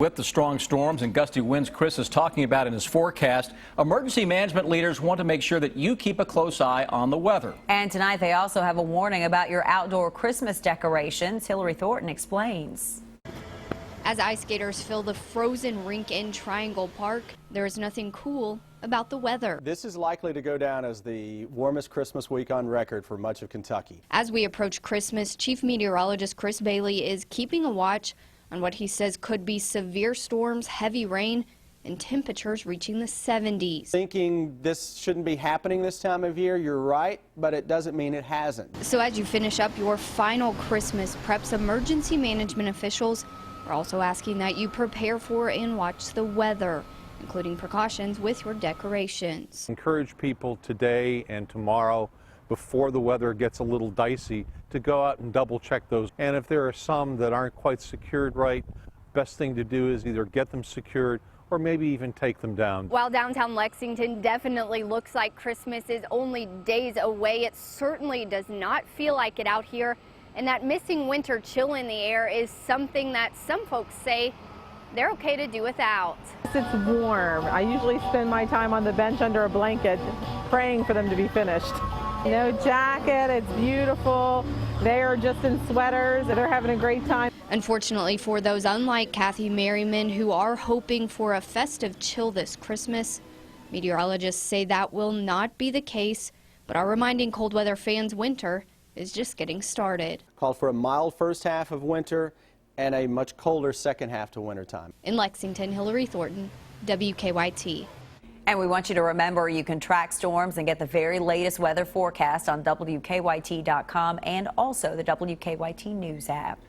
With the strong storms and gusty winds Chris is talking about in his forecast, emergency management leaders want to make sure that you keep a close eye on the weather. And tonight they also have a warning about your outdoor Christmas decorations. Hillary Thornton explains. As ice skaters fill the frozen rink in Triangle Park, there is nothing cool about the weather. This is likely to go down as the warmest Christmas week on record for much of Kentucky. As we approach Christmas, Chief Meteorologist Chris Bailey is keeping a watch on what he says could be severe storms, heavy rain, and temperatures reaching the 70s. Thinking this shouldn't be happening this time of year, you're right, but it doesn't mean it hasn't. So as you finish up your final Christmas preps, emergency management officials are also asking that you prepare for and watch the weather, including precautions with your decorations. Encourage people today and tomorrow, before the weather gets a little dicey, to go out and double check those. And if there are some that aren't quite secured right, best thing to do is either get them secured or maybe even take them down. While downtown Lexington definitely looks like Christmas is only days away, it certainly does not feel like it out here. And that missing winter chill in the air is something that some folks say they're okay to do without. It's warm. I usually spend my time on the bench under a blanket praying for them to be finished. No jacket, it's beautiful. They are just in sweaters. They're having a great time. Unfortunately for those unlike Kathy Merriman who are hoping for a festive chill this Christmas, meteorologists say that will not be the case, but are reminding cold weather fans winter is just getting started. Called for a mild first half of winter and a much colder second half to wintertime. In Lexington, Hillary Thornton, WKYT. And we want you to remember you can track storms and get the very latest weather forecast on WKYT.com and also the WKYT News app.